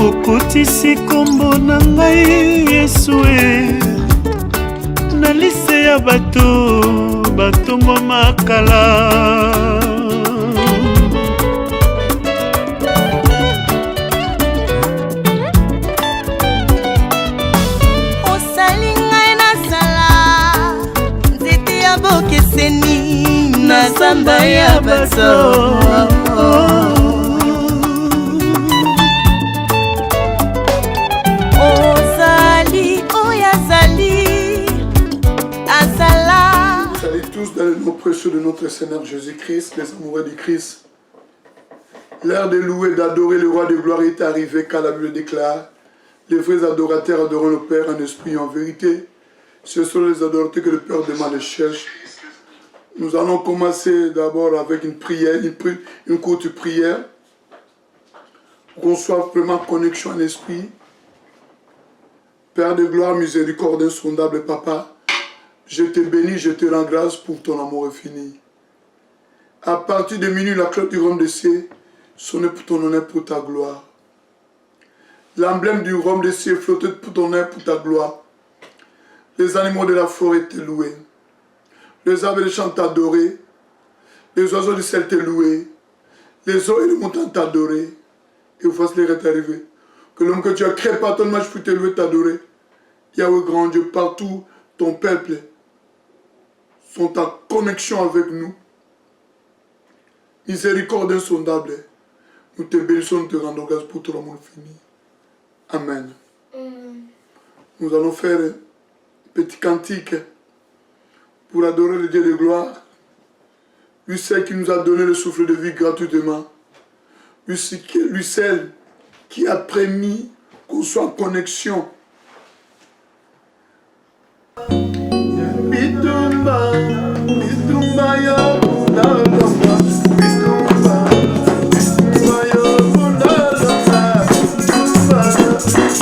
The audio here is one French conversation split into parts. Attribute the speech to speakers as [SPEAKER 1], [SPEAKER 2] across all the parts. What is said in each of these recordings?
[SPEAKER 1] okotisi kombo na ngai Yesu na lise ya bato batongo makala.
[SPEAKER 2] Osali ngai nasala nzete ya bokeseni na zamba ya bato.
[SPEAKER 3] Dans le nom précieux de notre Seigneur Jésus-Christ, les amoureux du Christ, l'heure de louer, d'adorer le roi de gloire est arrivé, car la Bible déclare: les vrais adorateurs adorent le Père en esprit et en vérité. Ce sont les adorateurs que le Père demande et cherche. Nous allons commencer d'abord avec une prière, une courte prière, pour qu'on soit vraiment connexion en esprit. Père de gloire, miséricorde insondable, Papa, je te bénis, je te rends grâce pour ton amour infini. À partir de minuit, la cloche du royaume des cieux sonnait pour ton honneur, pour ta gloire. L'emblème du royaume des cieux flottait pour ton honneur, pour ta gloire. Les animaux de la forêt te louaient. Les arbres des champs t'adoraient. Les oiseaux du ciel te louaient. Les eaux et les montagnes t'adoraient. Et voici l'heure est arrivée. Que l'homme que tu as créé par ton image puisse te louer, t'adorer. Yahweh grand Dieu, partout ton peuple sont en connexion avec nous. Miséricorde insondable. Nous te bénissons, nous te rendons grâce pour ton amour fini. Amen. Nous allons faire un petit cantique pour adorer le Dieu de gloire. Lui seul qui nous a donné le souffle de vie gratuitement. Lui seul qui a permis qu'on soit en connexion. Bitumba, bitumba yo, bitumba, bitumba yo, bitumba, bitumba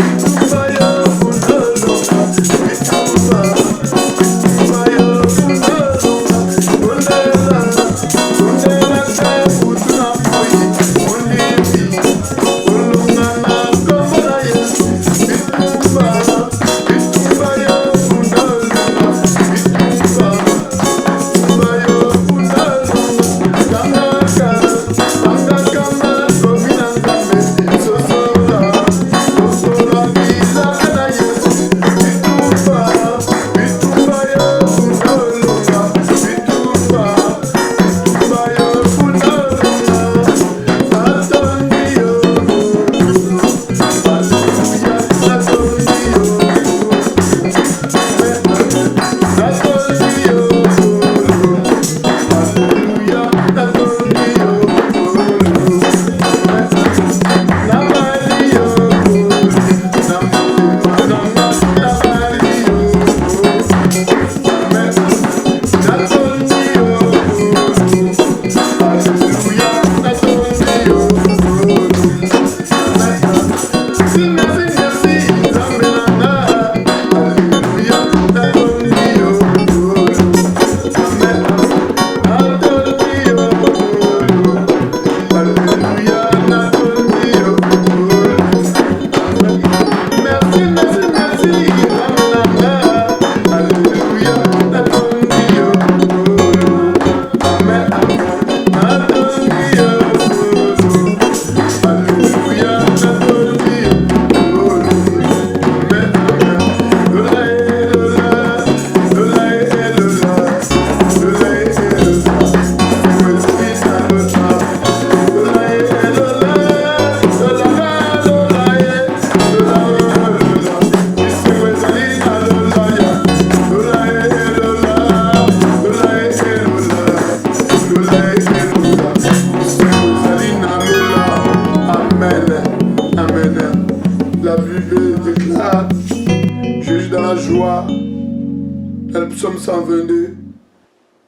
[SPEAKER 3] Dans le psaume 122,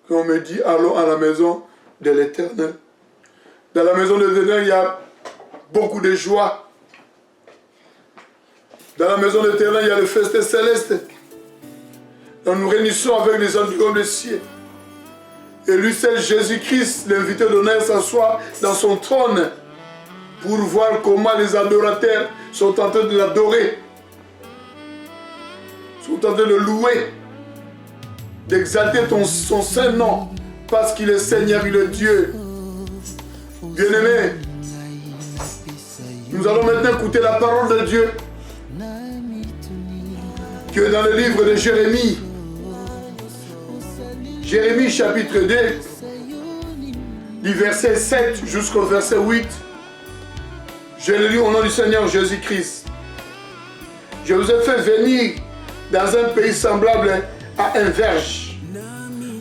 [SPEAKER 3] qu'on me dit allons à la maison de l'Éternel. Dans la maison de l'Éternel, il y a beaucoup de joie. Dans la maison de l'Éternel, il y a le festin céleste. Nous nous réunissons avec les anges du royaume des cieux. Et lui seul, Jésus-Christ, l'invité d'honneur, s'assoit dans son trône pour voir comment les adorateurs sont en train de l'adorer, sont en train de le louer, d'exalter son saint nom, parce qu'il est Seigneur, il est Dieu. Bien-aimés, nous allons maintenant écouter la parole de Dieu, qui est dans le livre de Jérémie. Jérémie chapitre 2, du verset 7 jusqu'au verset 8. Je le lis au nom du Seigneur Jésus-Christ. Je vous ai fait venir dans un pays semblable à un verge,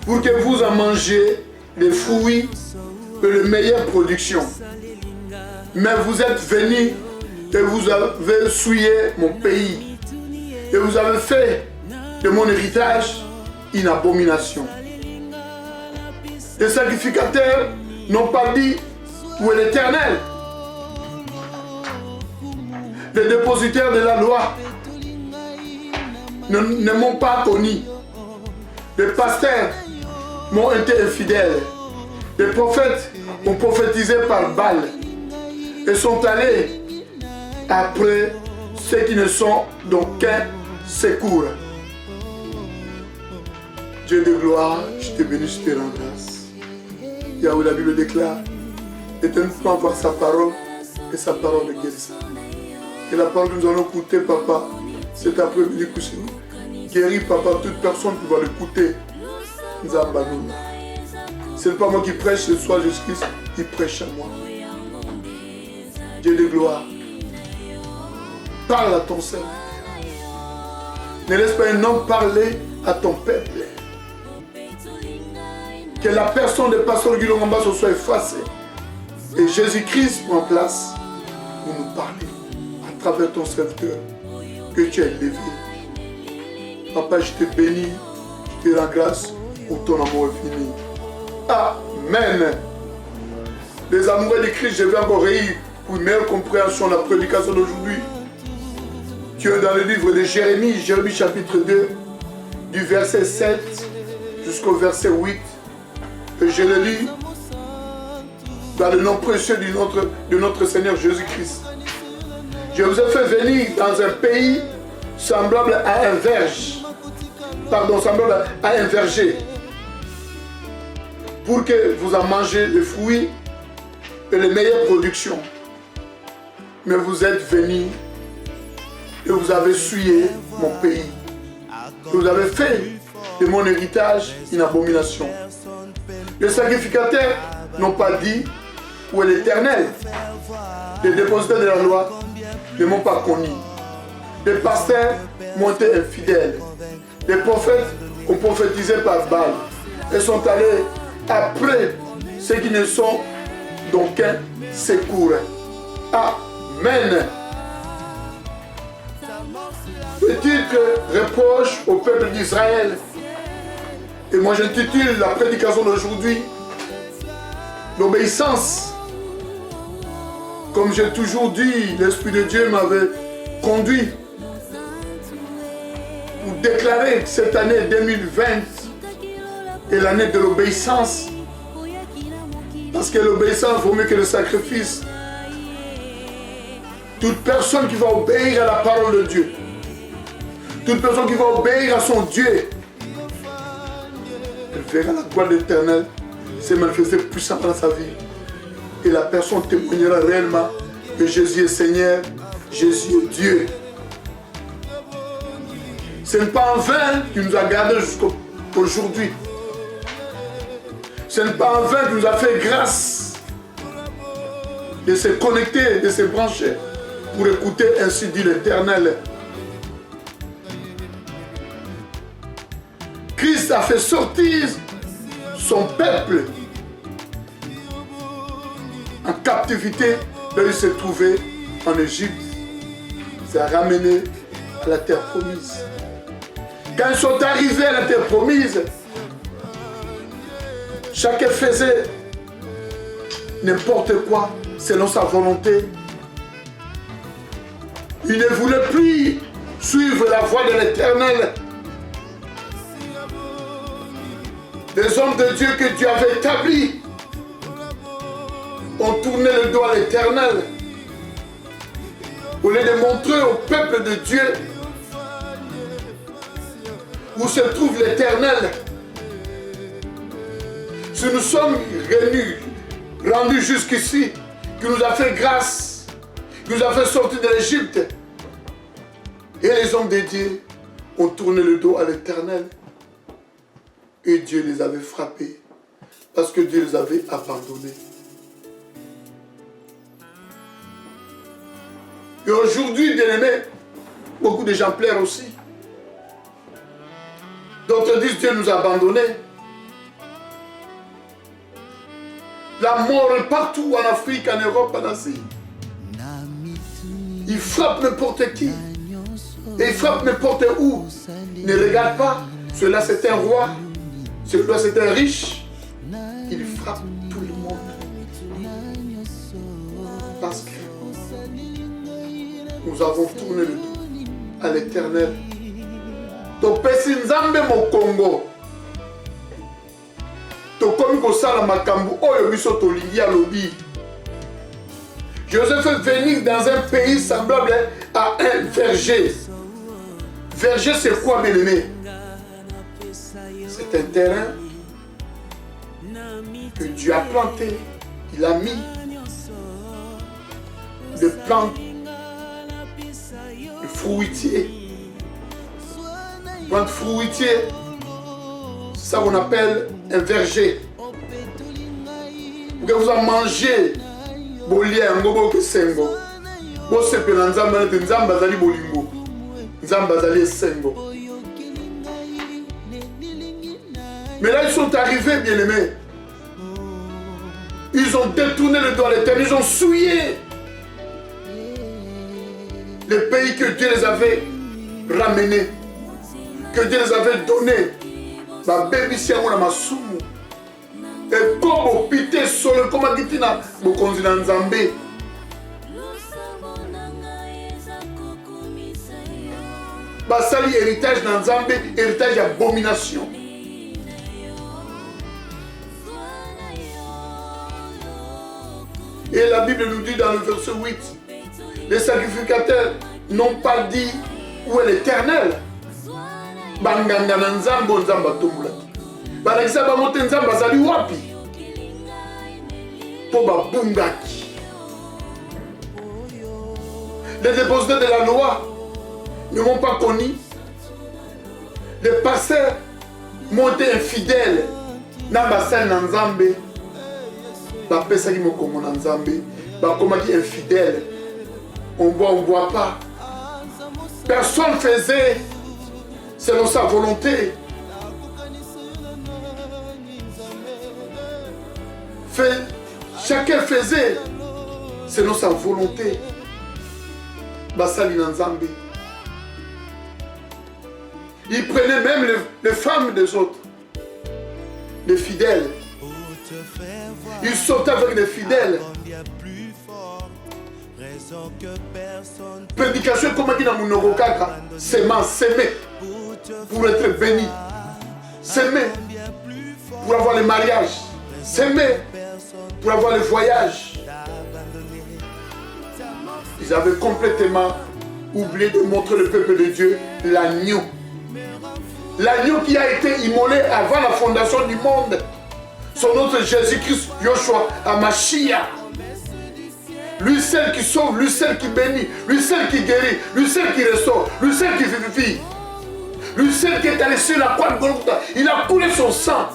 [SPEAKER 3] pour que vous en mangiez les fruits et les meilleures productions. Mais vous êtes venus et vous avez souillé mon pays, et vous avez fait de mon héritage une abomination. Les sacrificateurs n'ont pas dit où est l'Éternel. Les dépositaires de la loi ne m'ont pas connu. Les pasteurs m'ont été infidèles. Les prophètes ont prophétisé par Baal et sont allés après ceux qui ne sont d'aucun secours. Dieu de gloire, je te bénis, je te rends grâce. Yahweh, la Bible déclare, éternellement voir sa parole et sa parole de guérison. Et la parole que nous allons écouter, papa, cet après-midi, guéris, papa, toute personne qui va l'écouter. Ce n'est pas moi qui prêche ce soir, Jésus-Christ, il prêche à moi. Dieu de gloire, parle à ton Seigneur. Ne laisse pas un homme parler à ton peuple. Que la personne de Pasteur Guillaume Ngamba se soit effacée. Et Jésus-Christ prend place pour nous parler à travers ton serviteur que tu as élevé. Papa, je te bénis, je te rends grâce pour ton amour infini. Amen. Les amoureux de Christ, je vais encore rire pour une meilleure compréhension de la prédication d'aujourd'hui. Tu es dans le livre de Jérémie, Jérémie chapitre 2, du verset 7 jusqu'au verset 8. Et je le lis dans le nom précieux de notre Seigneur Jésus-Christ. Je vous ai fait venir dans un pays semblable à un verge, semblable à un verger, pour que vous en mangez les fruits et les meilleures productions. Mais vous êtes venus et vous avez souillé mon pays. Vous avez fait de mon héritage une abomination. Les sacrificateurs n'ont pas dit où est l'Éternel. Les dépositaires de la loi ne m'ont pas connu. Les pasteurs m'ont été infidèles. Les prophètes ont prophétisé par Baal et sont allés après ceux qui ne sont d'aucun secours. Amen. Le titre reproche au peuple d'Israël. Et moi j'intitule la prédication d'aujourd'hui l'obéissance. Comme j'ai toujours dit, l'Esprit de Dieu m'avait conduit pour déclarer que cette année 2020 est l'année de l'obéissance. Parce que l'obéissance vaut mieux que le sacrifice. Toute personne qui va obéir à la parole de Dieu, toute personne qui va obéir à son Dieu, elle verra la gloire de l'Éternel se manifester puissamment dans sa vie. Et la personne témoignera réellement que Jésus est Seigneur, Jésus est Dieu. Ce n'est pas en vain qu'il nous a gardés jusqu'à aujourd'hui. Ce n'est pas en vain qu'il nous a fait grâce de se connecter, de se brancher pour écouter ainsi dit l'Éternel. Christ a fait sortir son peuple en captivité là où il se trouvait en Égypte. Il s'est ramené à la terre promise. Quand ils sont arrivés à la terre promise, chacun faisait n'importe quoi selon sa volonté. Il ne voulait plus suivre la voie de l'Éternel. Les hommes de Dieu que Dieu avait établis ont tourné le dos à l'Éternel. au lieu de montrer au peuple de Dieu où se trouve l'Éternel, si nous sommes rendus jusqu'ici, qui nous a fait grâce, qui nous a fait sortir de l'Égypte, et les hommes de Dieu ont tourné le dos à l'Éternel, et Dieu les avait frappés, parce que Dieu les avait abandonnés. Et aujourd'hui, bien-aimés, beaucoup de gens pleurent aussi. D'autres disent Dieu nous a abandonnés. La mort est partout en Afrique, en Europe, en Asie. Il frappe n'importe qui. Et il frappe n'importe où. Ne regarde pas. Celui-là c'est un roi. Celui-là c'est un riche. Il frappe tout le monde. Parce que nous avons tourné le dos à l'Éternel. Topesi Nzambe mo Congo. Tokomi kosala makambo oyo biso tolingi alobi. Joseph est venu dans un pays semblable à un verger. Verger, c'est quoi, bien-aimé? C'est un terrain que Dieu a planté. Il a mis des plantes, des fruitiers. Plantes fruitiers, c'est ça qu'on appelle un verger. Pour que vous en mangez, bolia ngobo kesengo. Bo sepela nzamba na nzamba zali bolingo. Nzamba zali sengo. Mais là ils sont arrivés, bien-aimés. Ils ont détourné le dos à l'Éternel, ils ont souillé les pays que Dieu les avait ramenés, que Dieu les avait donnés. Ma bébé si on a ma soumu. Et comme pité solo comme dit na bokonzi na Nzambe. Basali héritage na Nzambe, héritage d'abomination. Et la Bible nous dit dans le verset 8, les sacrificateurs n'ont pas dit où est l'Éternel. Banganga na Nzambe Nzamba tombula. Balakisa bamote Nzamba azali wapi? Po babungaki. Les dépositaires de la loi ne m'ont pas connu. Les pasteurs m'ont été infidèles. Nambasal na Nzambe. Bapesaki mokongo na Nzambe. Bakomaki infidèles. On boit pas. Personne faisait selon sa volonté. Chacun faisait selon sa volonté. Basali na Nzambe. Il prenait même les femmes des autres, les fidèles. Il sautait avec les fidèles. Prédication comme dit dans mon Kaka, s'aimer pour être béni, s'aimer pour avoir le mariage, s'aimer pour avoir le voyage. Ils avaient complètement oublié de montrer le peuple de Dieu l'agneau. L'agneau qui a été immolé avant la fondation du monde. Son autre Jésus-Christ, Yoshua, Amashia. Lui seul qui sauve, lui seul qui bénit, lui seul qui guérit, lui seul qui restaure, lui seul qui vivifie. Lui seul qui est allé sur la croix de Golgotha. Il a coulé son sang.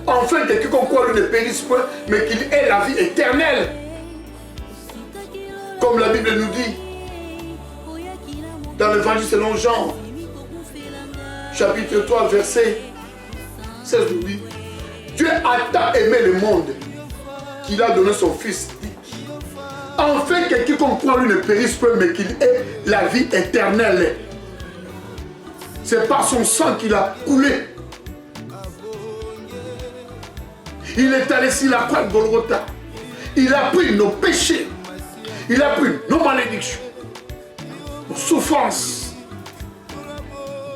[SPEAKER 3] Enfin que quiconque croit lui ne périsse point, mais qu'il ait la vie éternelle. Comme la Bible nous dit dans l'évangile selon Jean, chapitre 3, verset 16, nous dit: Dieu a tant aimé le monde qu'il a donné son Fils, afin que quiconque croit lui ne périsse point, mais qu'il ait la vie éternelle. C'est par son sang qu'il a coulé. Il est allé sur la croix de Golgotha. Il a pris nos péchés. Il a pris nos malédictions, nos souffrances,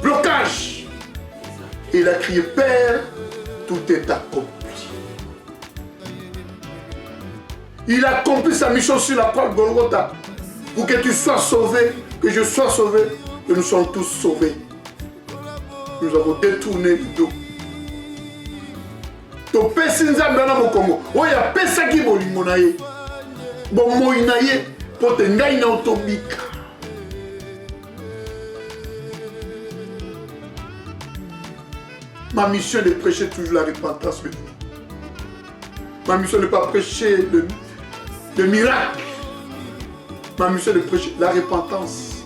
[SPEAKER 3] blocages. Il a crié: Père, tout est accompli. Il a accompli sa mission sur la croix de Golgotha pour que tu sois sauvé, que je sois sauvé, que nous sommes tous sauvés. Nous avons détourné le dos. Topesi nzambe na mokongo oyo apesaki bolingo na ye bomoi na ye mpo te ngai na otobika. Ma mission est de prêcher toujours la repentance. Ma mission n'est pas prêcher le miracle. Ma mission est de prêcher la repentance.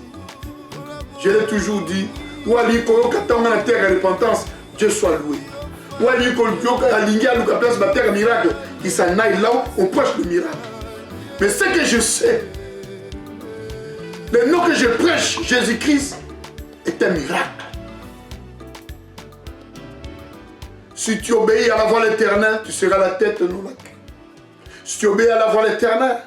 [SPEAKER 3] Je l'ai toujours dit, où ali koyo katanga na terre la repentance, Dieu soit loué. Où ali koyo alingia luka place la terre miracle, il s'en aille là où on prêche le miracle. Mais ce que je sais, le nom que je prêche, Jésus-Christ, est un miracle. Si tu obéis à la voix de l'Éternel, tu seras la tête, non la queue. Si tu obéis à la voix de l'Éternel,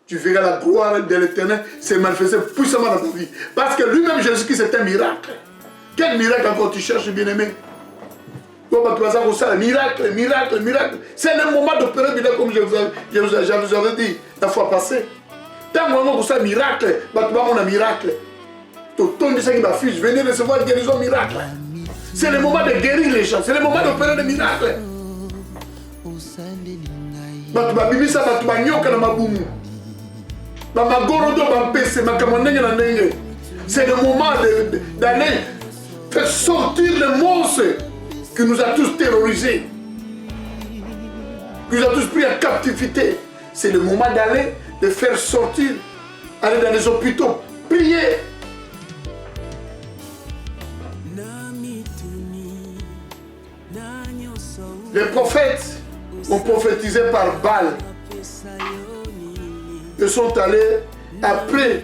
[SPEAKER 3] tu verras la gloire de l'Éternel se manifester puissamment dans ta vie. Parce que lui-même, Jésus-Christ, c'est un miracle. Quel miracle encore tu cherches, bien-aimé? Miracle, miracle, miracle. C'est le moment d'opérer miracle comme je vous avais dit la fois passée. Tant que ça miracle, on a miracle. Tout le monde qui m'a fait, je venais recevoir une guérison miracle. C'est le moment de guérir les gens, c'est le moment d'opérer des miracles. C'est le moment d'aller faire sortir le monstre qui nous a tous terrorisés, qui nous a tous pris en captivité. C'est le moment d'aller, de faire sortir, aller dans les hôpitaux, prier. Les prophètes ont prophétisé par Baal. Ils sont allés après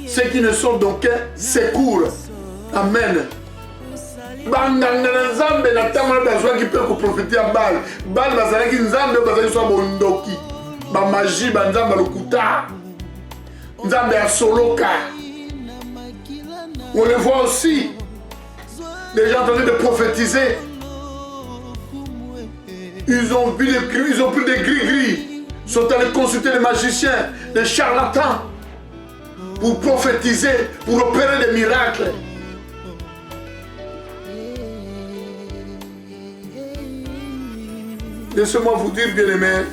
[SPEAKER 3] ceux qui ne sont d'aucun secours. Amen. Banganga nzambe na tamala bazwa qui peut prophétiser à Baal. Baal bazalaki nzambe bazalaki so bondoki. Ba magie ba nzambe lokuta. Nzambe ya soloka. On les voit aussi. Les gens en train de prophétiser. Ils ont pris des gris-gris. Ils sont allés consulter les magiciens, les charlatans, pour prophétiser, pour opérer des miracles. Laissez-moi vous dire, bien-aimés,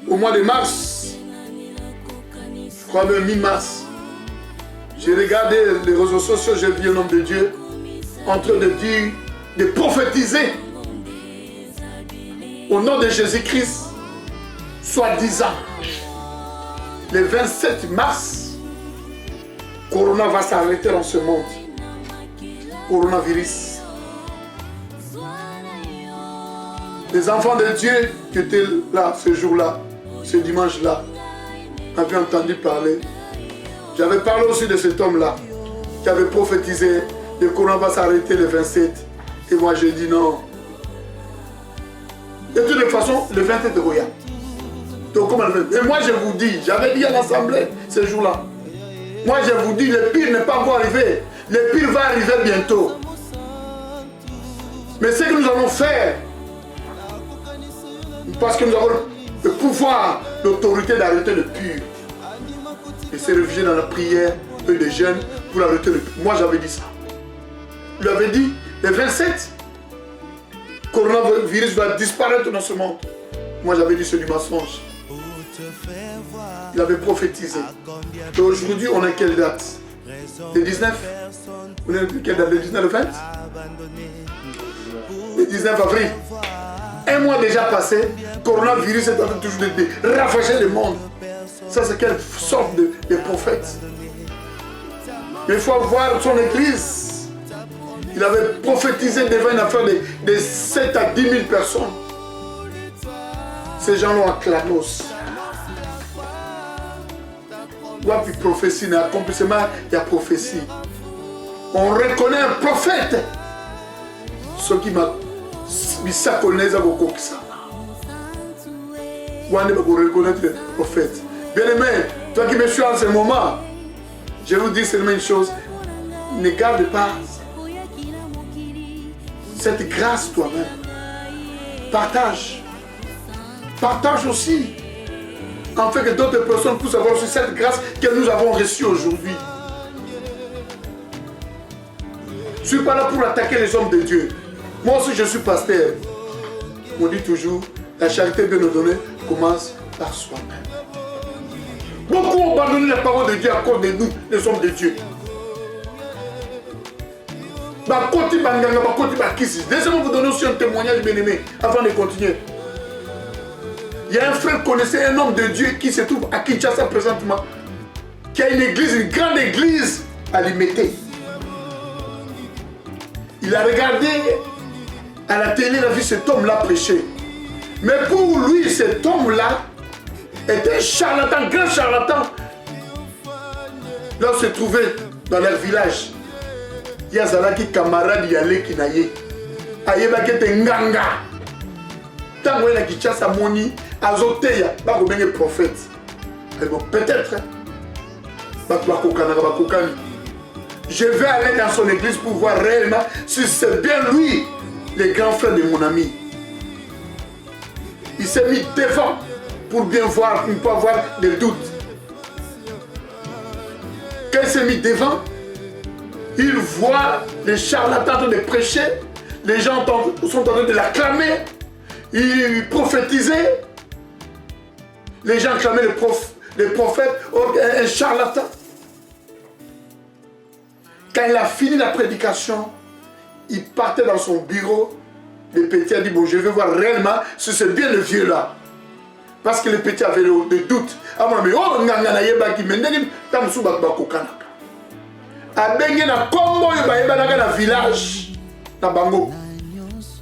[SPEAKER 3] au mois de mars, je crois le mi-mars, j'ai regardé les réseaux sociaux, j'ai vu un homme de Dieu en train de dire, de prophétiser au nom de Jésus-Christ, soi-disant, le 27 mars, Corona va s'arrêter dans ce monde. Coronavirus. Les enfants de Dieu qui étaient là ce jour-là, ce dimanche-là, avaient entendu parler. J'avais parlé aussi de cet homme-là qui avait prophétisé. Le Coran va s'arrêter le 27. Et moi j'ai dit non. De toute façon, le 27 est royal. Et moi je vous dis, j'avais dit à l'assemblée ce jour-là. Moi je vous dis, le pire n'est pas encore arrivé. Le pire va arriver bientôt. Mais ce que nous allons faire, parce que nous avons le pouvoir, l'autorité d'arrêter le pire. Et se réfugier dans la prière et le jeûne pour arrêter le pire. Moi j'avais dit ça. Il avait dit, le 27, le coronavirus va disparaître dans ce monde. Moi j'avais dit c'est du mensonge. Il avait prophétisé. Et aujourd'hui, on est quelle date? Le 19? On est quelle date? Le 19, le 20? Le 19 avril. Un mois déjà passé, le coronavirus est en train toujours de ravager le monde. Ça, c'est quelle sorte de prophète? Il faut voir son église. Il avait prophétisé devant une affaire de 7 à 10 000 personnes. Ces gens l'ont acclamé aussi. Wapi prophétie, accomplissement, il y a prophétie. On reconnaît un prophète. Ce qui m'a mis ça connaît ça beaucoup que ça. On va reconnaître le prophète. Bien aimé, toi qui me suis en ce moment, je vous dis seulement une chose. Ne garde pas cette grâce toi-même. Partage. Partage aussi. Afin que d'autres personnes puissent avoir aussi cette grâce que nous avons reçue aujourd'hui. Je ne suis pas là pour attaquer les hommes de Dieu. Moi aussi, je suis pasteur. On dit toujours, la charité bien ordonnée commence par soi-même. Beaucoup ont abandonné la parole de Dieu à cause de nous, les hommes de Dieu. Laissez-moi vous donner aussi un témoignage, bien-aimé, avant de continuer. Il y a un frère qui connaissait un homme de Dieu qui se trouve à Kinshasa présentement, qui a une église, une grande église à Limité. Il a regardé à la télé, il a vu cet homme-là prêcher. Mais pour lui, cet homme-là était un charlatan, grand charlatan. Là, on se trouvait dans leur village. Il y a Zalaki camarade Yale Kinaye. Ayeba qui était nganga. Tant que qui chasse à Moni, Azoteya, va vous bien prophète. Peut-être. Je vais aller dans son église pour voir réellement si c'est bien lui, le grand frère de mon ami. Il s'est mis devant pour bien voir, pour ne pas avoir de doute. Quand il s'est mis devant, il voit les charlatans en train de prêcher, les gens sont en train de l'acclamer, il prophétisait, les gens acclamaient les prophètes, un charlatan. Quand il a fini la prédication, il partait dans son bureau. Le petit a dit, bon, je vais voir réellement si c'est bien le vieux là. Parce que le petit avait des doutes. Ah, mais oh, nganga yeba ki mendeni tamsu bakokana. Abenge na kombo yo ba na village na bango.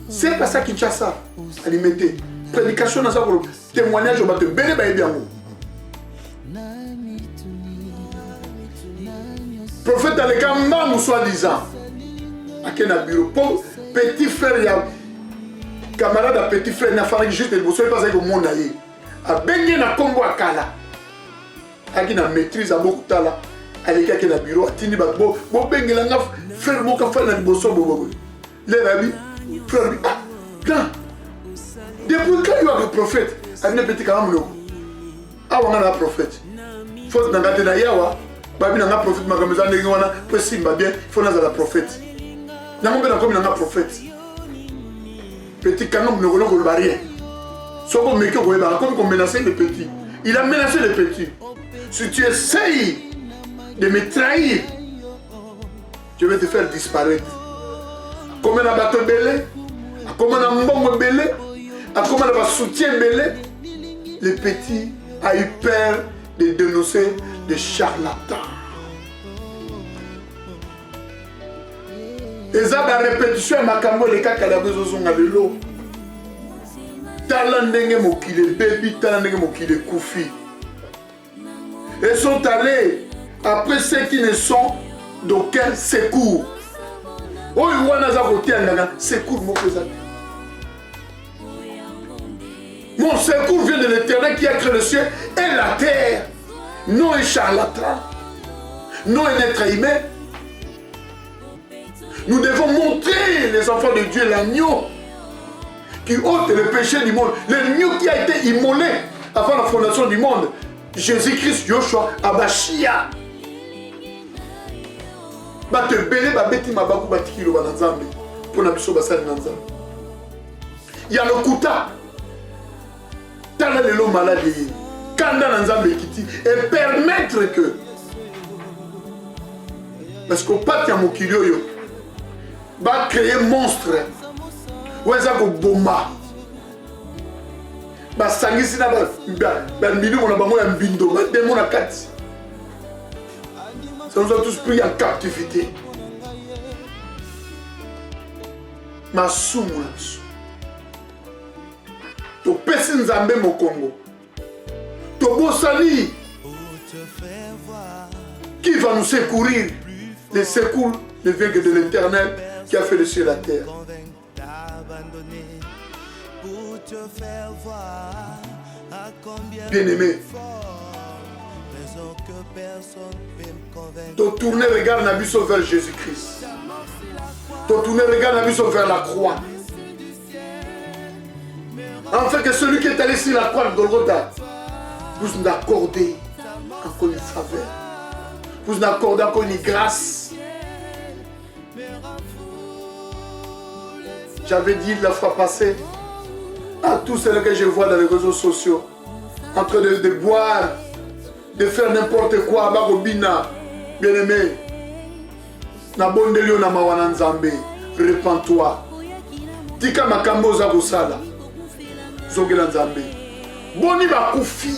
[SPEAKER 3] C'est pas ça qui tient ça. Alimenter. Prédication dans ça témoignage au bateau bele ba yebiango. Prophète Alekamba ou soi-disant. À quel bureau pour petit frère ya camarade à petit frère n'a fallu juste le bosser pas avec au monde aillé. A bengue na kombo akala. Aki na maîtrise à beaucoup tala. Aleka ke na bureau atini ba bo bengue la nga frère mo ka fa na bosso bobo. Les rabi frère ah grand. Depuis quand il y a le prophète, avec un petit camarade ah on a la prophète. Faut na ngate na yawa. Babi na nga prophète makameza ndenge wana po simba bien faut na la prophète. Na ngombe na komi na nga prophète. Petit canon ne relève pas rien. Sauf que comme menacer le petit. Il a menacé le petit. Si tu essayes de me trahir, je vais te faire disparaître. Comme un bateau belé, comme un mbongo belé, comme un soutien belé, le petit a eu peur de dénoncer des charlatans. Et ça, la répétition, ma cambo, les cas, la besoin de l'eau. Talandenge mokile baby, talandenge mokile koufi. Ils sont allés après ceux qui ne sont d'aucun secours. Oh, il y a un secours. Mon secours vient de l'Éternel qui a créé le ciel et la terre. Non un charlatan, non un être humain. Nous devons montrer les enfants de Dieu l'agneau qui ôte le péché du monde. L'agneau qui a été immolé avant la fondation du monde. Jésus-Christ, Yoshua, Abashia. Bate belé babeti mabaku batikilo banazambe. Pona biso basali nanzambe. Il y a le kuta. Tala lelo maladie. Kanda nanzambe kiti. Et permettre que. Parce qu'au pati ya mokilio yo. Va créer monstre. Ouais, ça go bomba. Ba sangisi na ba mbinu mona bango ya mbindo, ba démon na kati. Ça nous a tous pris en captivité. Ma soumou. To pesi nzambe mo Congo. To bosali. Qui va nous secourir? Les secours ne viennent que de l'Éternel qui a fait le ciel et la terre. Bien-aimé, ton tourner regarde Nabusso vers Jésus-Christ. Ton tourner regarde Nabusso vers la croix. Afin que celui qui est allé sur la croix de Golgotha puisse nous accorder encore une faveur, puisse nous accorder encore une grâce. J'avais dit la fois passée à tous ceux que je vois dans les réseaux sociaux en train de boire, de faire n'importe quoi, Bagobina, bien-aimé, na bonde lio na mawana nzambe, repens-toi. Tika makambo za kosala, zongela nzambe. Boni bakufi.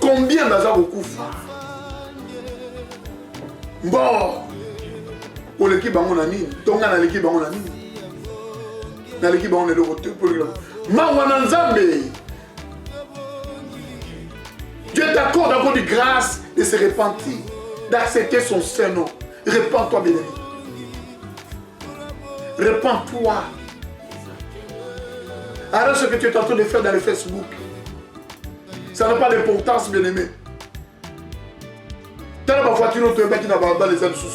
[SPEAKER 3] Combien baza kokufa? Bon. Pour l'équipe bango na nini? Tonga na l'équipe bango na nini? Na l'équipe bango na l'autre pour le mawana nzambe. Dieu t'accorde encore de grâce de se repentir, d'accepter son Saint-Nom. Repends-toi, bien-aimé. Repends-toi. Arrête ce que tu es en train de faire dans le Facebook. Ça n'a pas d'importance, bien-aimé. T'as la voiture, tu es qui n'a pas les ailes sous.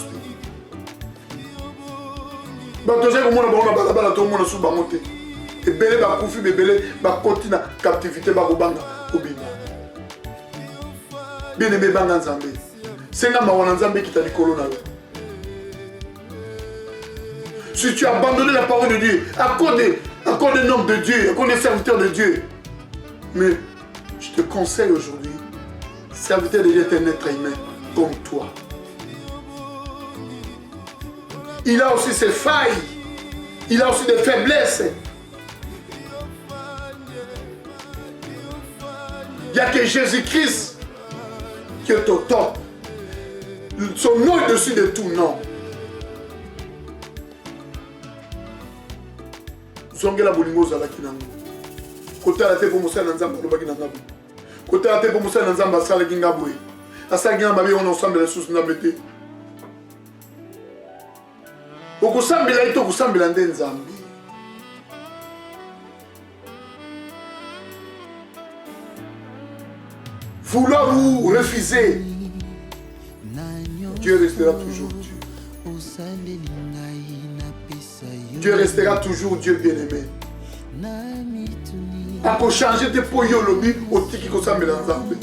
[SPEAKER 3] Tu sais comment on a tout le monde sous bamoté. Et belé ba koufi, belé ba continue captivité ba robanga obina. Bien-aimé banga nzambe. C'est nga mawana nzambe qui t'a dit colonna. Si tu as abandonné la parole de Dieu, accorde le nom de Dieu, accorde les serviteurs de Dieu. Mais je te conseille aujourd'hui, serviteur de Dieu est un être humain comme toi. Il a aussi ses failles, il a aussi des faiblesses. Il n'y a que Jésus-Christ qui est au top. Son nom est dessus de tout nom. Zongela bolingo zalaki nango. Kota la te pour Moussa Nanzamba lobaki nangabu. Kota la te pour Moussa Nanzamba salaki ngabwe. Asaki ngamba bi on ensemble les sous nabete. Okusambela ito kusambela nde nzambi. Vouloir ou refuser, Dieu restera toujours Dieu. Dieu restera toujours Dieu bien-aimé. Ako changer tes poyo lobi otiki kosambela nzambe.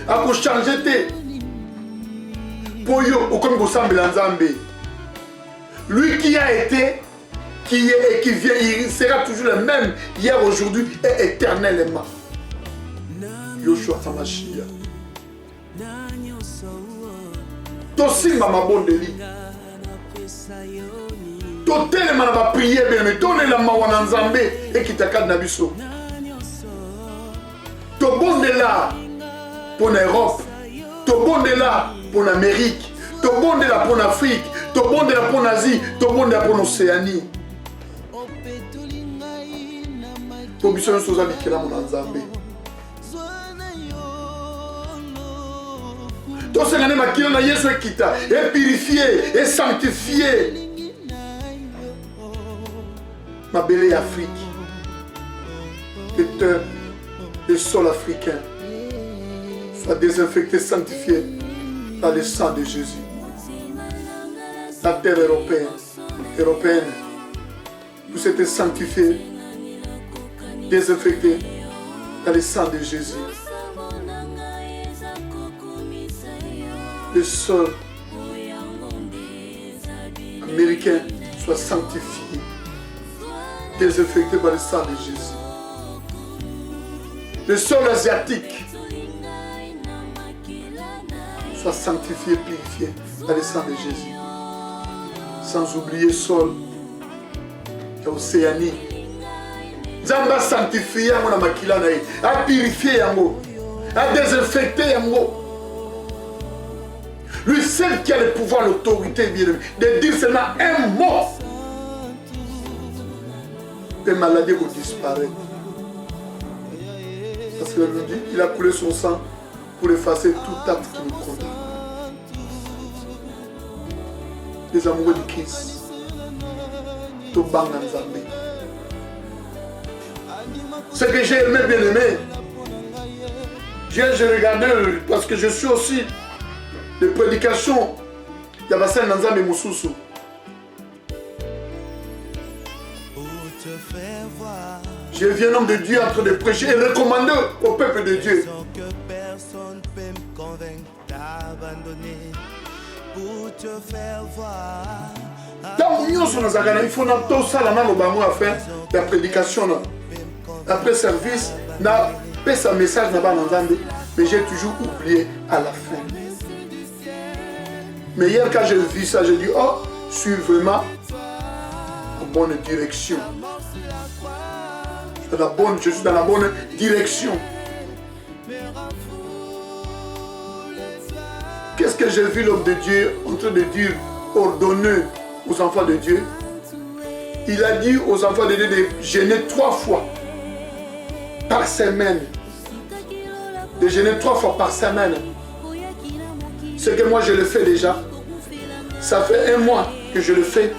[SPEAKER 3] Ako changer tes poyo okomi kosambela nzambe. Lui qui a été, qui est et qui vient, il sera toujours le même hier, aujourd'hui et éternellement. Yoshua Tamashia. Tosimba mabondeli. Totelema na ba prière bien, tolela mawana nzambe et kitakad na biso. Tobondela pour l'Europe, tobondela pour l'Amérique, tobondela pour l'Afrique, tobondela pour l'Asie, tobondela pour l'Océanie. Tobiso soza bikela mona nzambe. Tout ce qui makila na Yesu ekita, et purifié, et sanctifié. Ma belle Afrique, les terres, les sols africains, soient désinfectés, sanctifiés par le sang de Jésus. La terre européenne, vous êtes sanctifiés, désinfectés par le sang de Jésus. Le sol américain soit sanctifié, désinfecté par le sang de Jésus. Le sol asiatique soit sanctifié, purifié par le sang de Jésus. Sans oublier le sol Océanie. Zamba sanctifié à makila na ye, a purifié yango, a désinfecté yango. Lui seul qui a le pouvoir, l'autorité, de dire seulement un mot. Les maladies vont disparaître. Parce qu'il nous dit, il a coulé son sang pour effacer tout acte qui nous condamne. Les amoureux du Christ. Ce que j'ai aimé, bien aimé, j'ai regardé parce que je suis aussi de prédication. Il y a Nzambe Moussousou. Je viens un homme de Dieu en train de prêcher et recommander au peuple de Dieu. Dans l'union sur nos il faut tout ça la main au bas à faire la prédication. Après service, n'a pas ce message n'a pas entendu, mais j'ai toujours oublié à la fin. Mais hier quand j'ai vu ça, j'ai dit oh, je suis vraiment en bonne direction. Je suis dans la bonne direction. Qu'est-ce que j'ai vu l'homme de Dieu en train de dire, ordonner aux enfants de Dieu? Il a dit aux enfants de Dieu de jeûner 3 fois par semaine. De jeûner 3 fois par semaine. Ce que moi je le fais déjà. Ça fait 1 mois que je le fais.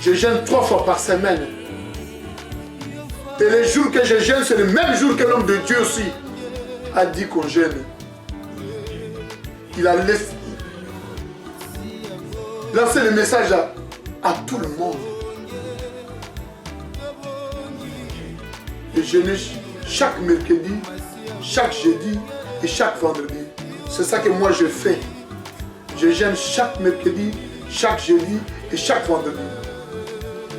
[SPEAKER 3] Je jeûne 3 fois par semaine. Et les jours que je jeûne, c'est le même jour que l'homme de Dieu aussi a dit qu'on jeûne. Il a laissé le message à tout le monde. Et jeûner chaque mercredi, chaque jeudi et chaque vendredi. C'est ça que moi je fais. Je jeûne chaque mercredi, chaque jeudi et chaque vendredi.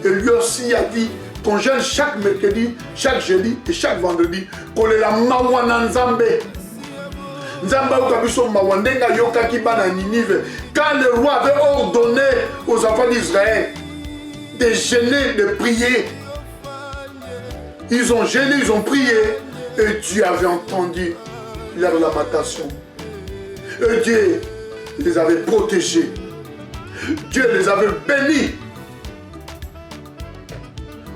[SPEAKER 3] Et lui aussi a dit qu'on jeûne chaque mercredi, chaque jeudi et chaque vendredi. Qu'on est la mawana nzambe. Quand le roi avait ordonné aux enfants d'Israël de jeûner, de prier, ils ont jeûné, ils ont prié, et Dieu avait entendu leur lamentation. Et Dieu les avait protégés. Dieu les avait bénis.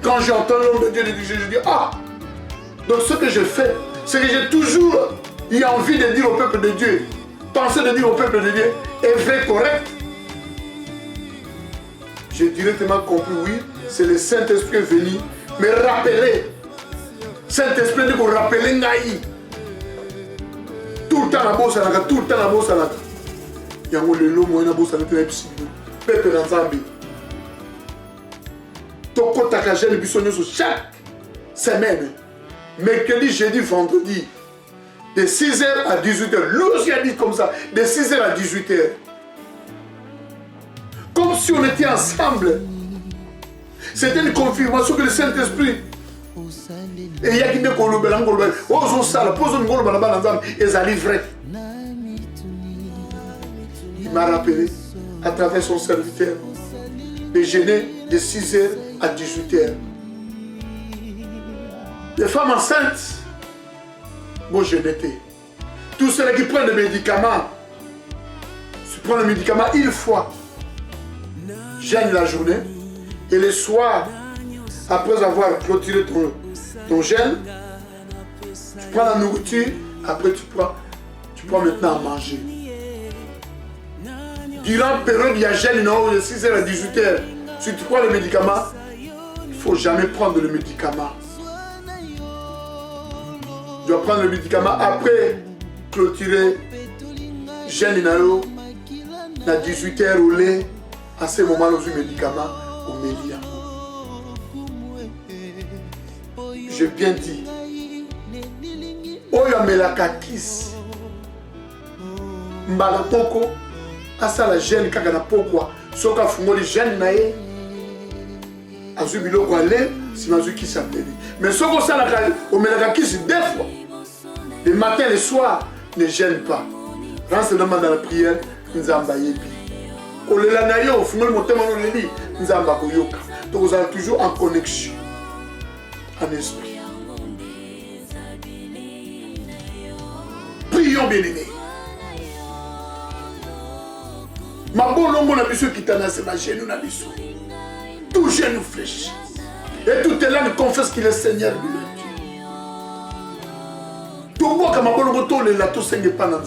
[SPEAKER 3] Quand j'entends l'homme de Dieu dire, je dis, ah, donc ce que je fais, c'est que j'ai toujours eu envie de dire au peuple de Dieu, penser de dire au peuple de Dieu, est vrai, correct. J'ai directement compris, oui, c'est le Saint-Esprit venu me rappeler. Saint-Esprit dit qu'on rappelle Ngaï. Tout le temps la bosse, tout le temps la bosse. Il y a un lelo, moi, la bosse, peuple dans Zambie. Toko takajel bisonyo sur chaque semaine. Mercredi, jeudi, vendredi. De 6h à 18h. Lui aussi a dit comme ça. De 6h à 18h. Comme si on était ensemble. C'était une confirmation que le Saint-Esprit. Et il y a qui me kolobela. Osons ça, la pose de kolobela ensemble. Et ça livrait. Il m'a rappelé à travers son serviteur de jeûner de 6h à 18h. Les femmes enceintes, bon, je l'étais. Tous ceux qui prennent des médicaments, tu prends le médicament une fois, jeûne la journée, et le soir, après avoir clôturé ton jeûne, tu prends la nourriture, après tu prends maintenant à manger. Durant la période, il y a jeûne de 6h à 18h. Si tu prends le médicament, il ne faut jamais prendre le médicament. Tu dois prendre le médicament après clôturer jeûne à 18h au lait. À ce moment-là, le médicament au mélia. J'ai bien dit. Oyo melakakis. Mbala poko. Asa la jeûne kaka na pokwa. Soka fungoli jeûne na ye. Azu biloko ale. Si mazu qui s'appelle. Mais soko ça au melakakis 2 fois. Le matin et le soir, ne gêne pas. Rentre dans la prière, Nzamba yebi. Olela na yo, fungoli motema no leli, Nzamba koyoka. Donc vous êtes toujours en connexion, en esprit. Prions bien-aimés. Ma bonne longue na biso qui t'a c'est ma genou na biso. Tout genou fléchit. Et tout est là nous confesse qu'il est Seigneur de Dieu. Tout le monde pas dans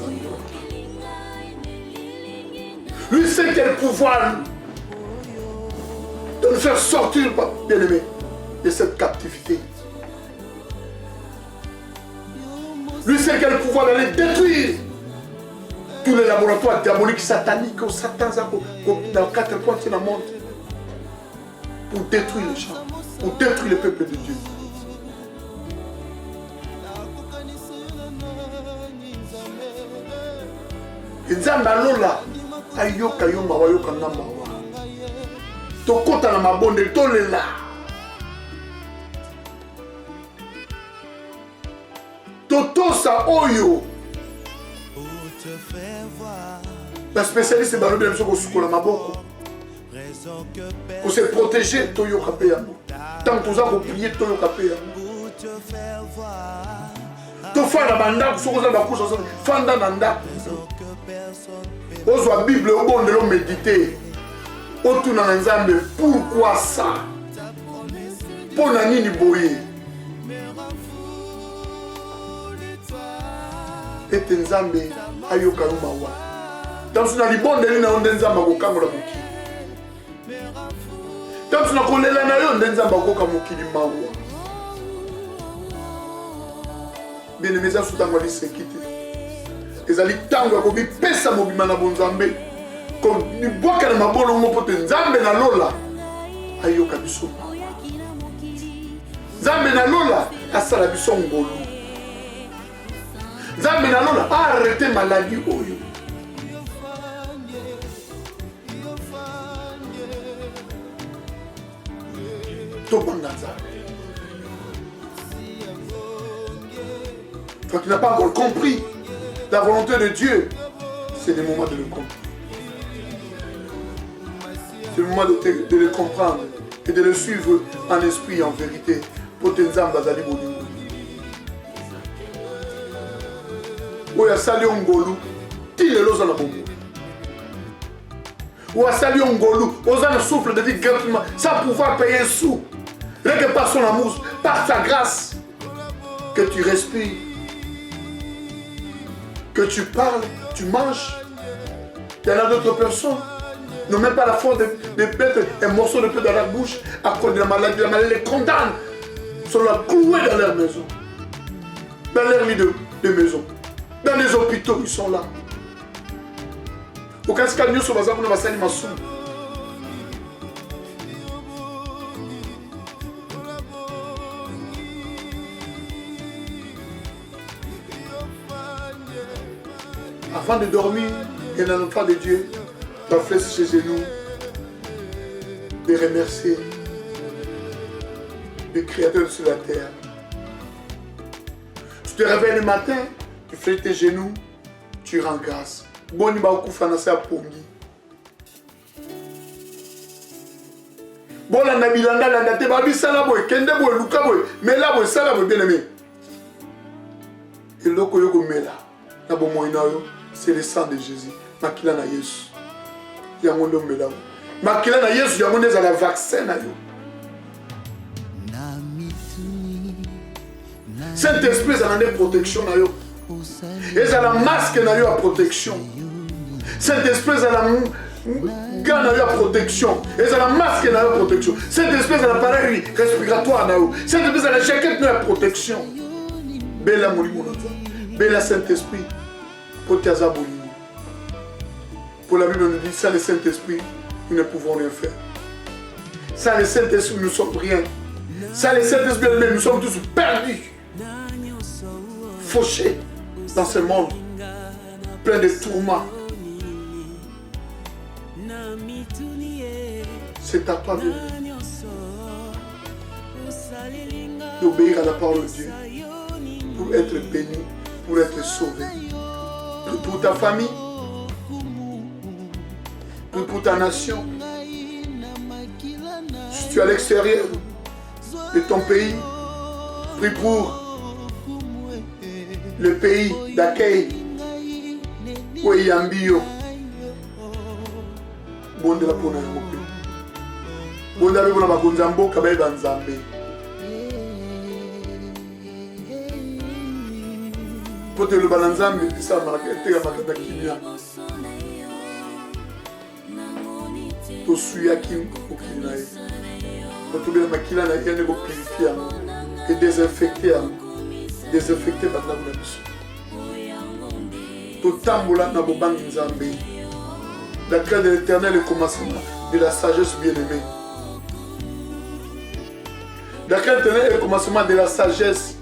[SPEAKER 3] lui sait quel pouvoir de nous faire sortir, bien-aimé, de cette captivité. Lui sait quel pouvoir d'aller détruire tous les laboratoires diaboliques, sataniques, Satan, dans 4 points de la monde, pour détruire les gens, pour détruire le peuple de Dieu. nzambe alola ayoka yo mawa yoka nga mawa tokota na mabonde tolela totosa oyo baspécialiste balobi na biso kosukola maboko kose protéger toyoka mpe yango ntango toza koplie toyoka mpe yango tofanda bandako soki oza bakusa fanda na ndako ozwa bible obondela omedite otuna na nzambe pourquoi ça mpo na nini boye ete nzambe ayoka yo mawa ntanso na libondeli na yo nde nzambe akokangola mokili ntanso na kolela na yo nde nzambe akoka mokili mawa bien-aimé eza so ntango aliseki te ezali ntango ya kobipesa mobima na bonzambe kobibwaka na mabolongo mpo te nzambe na lola ayoka biso mawa nzambe na lola asala biso ngolu nzambe na lola arrete maladi oyo tobanga nzambe. Toi qui n'as pas encore compris la volonté de Dieu, c'est le moment de le comprendre. C'est le moment de le comprendre et de le suivre en esprit et en vérité. Pour te nzamba zali bolingo. Oya sali ngolu, ti lelo za na bombo. Oya sali ngolu, oza na souffle de vie gratuitement, sans pouvoir payer un sou. Rien que par son amour, par sa grâce, que tu respires, que tu parles, tu manges. Il y en a d'autres personnes n'ont même pas la force de mettre un morceau de pain dans la bouche à cause de la maladie. La maladie les condamne. Ils sont là cloués dans leur maison, dans leur lit de maison, dans les hôpitaux, ils sont là. Au cas où nous sommes là, avant de dormir, et un enfant de Dieu doit faire sur ses genoux, de remercier le Créateur sur la terre. Tu te réveilles le matin, tu fais tes genoux, tu rends grâce. Boni ba okufana sa pongi. Bola na bilanda la te babi sala boy, kende boy, luka boy, mais là boy sala boy bien aimé. Et loko yoko mela, na bo moina yo. C'est le sang de Jésus. Makila na Yesu. Yangondo mela. Makila na Yesu yangondo za la vaccin na yo. Saint-Esprit ça na protection na yo. Et ça la masque na yo à protection. Saint-Esprit ça la gant na yo à protection. Et ça la masque na yo à protection. Saint-Esprit ça l'appareil respiratoire na yo. Saint-Esprit ça la jaquette na yo à protection. Bella molimo na toi. Bella Saint-Esprit. Pour la Bible nous dit, sans le Saint-Esprit, nous ne pouvons rien faire. Sans le Saint-Esprit, nous ne sommes rien. Sans le Saint-Esprit, nous sommes tous perdus, fauchés dans ce monde, plein de tourments. C'est à toi d'obéir à la parole de Dieu pour être béni, pour être sauvé. Pour ta famille, pour ta nation. Si tu es à l'extérieur de ton pays, prie pour le pays d'accueil. Oyambio. Bonde la pona yope. Bonde la pona bagonzambo kabaye banzambe. Pote le balanzambe ça marqué makata kimia. To suya kim okinae. Pote le makila na yene ko purifier et désinfecter banda na biso. To tambola na bobangi nzambe. La crainte de l'Éternel est le commencement de la sagesse bien-aimée. La crainte de l'Éternel est le commencement de la sagesse.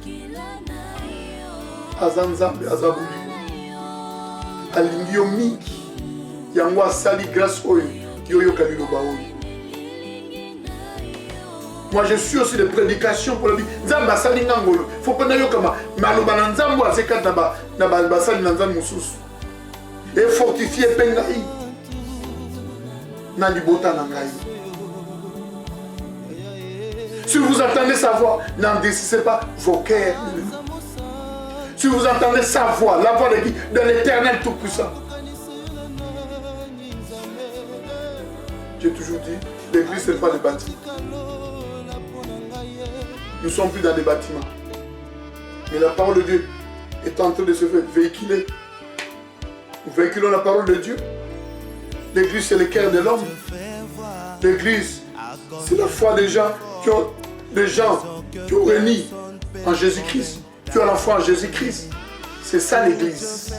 [SPEAKER 3] Azanzambe, Azabuli. alingi yo mingi yango asali grâce oyo yoyoka liloba oyo. Moi je suis aussi de prédication pour la vie. Nzamba asali ngangolo. Faut pas nayoka maloba na nzambo azekata na basali na nzambo mususu. Et fortifier pengai na libota na ngai. Si vous entendez sa voix, n'endurcissez pas vos cœurs. Si vous entendez sa voix, la voix de qui? De l'Éternel Tout-Puissant. J'ai toujours dit, l'église ce n'est pas des bâtiments. Nous ne sommes plus dans des bâtiments. Mais la parole de Dieu est en train de se faire véhiculer. Nous véhiculons la parole de Dieu. L'église, c'est le cœur de l'homme. L'église, c'est la foi des gens qui ont reni en Jésus-Christ, qui ont la foi en Jésus-Christ. C'est ça l'église.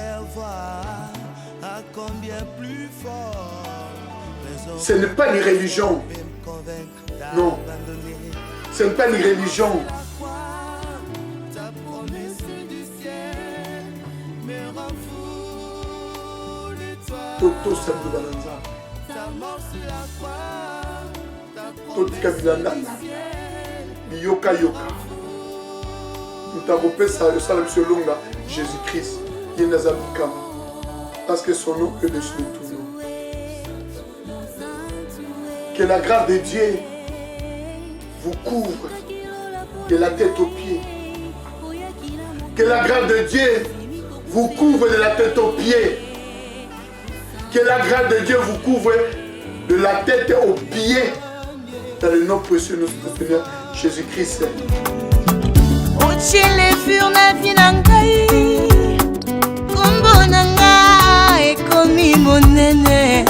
[SPEAKER 3] Ce n'est pas une religion. Non. Ce n'est pas une religion. Toto Sabubalanza. Toto Kabilanda. Yoka Yoka. Nous t'avons fait ça, le salam selon Jésus-Christ. Yenazabikam. Parce que son nom est dessus de tout nom. Que la grâce de Dieu vous couvre de la tête aux pieds. Que la grâce de Dieu vous couvre de la tête aux pieds. Que la grâce de Dieu vous couvre de la tête aux pieds. Dans le nom précieux de notre Seigneur Jésus-Christ.
[SPEAKER 2] Ochele furna vinangai, kombo nanga ekomi monene.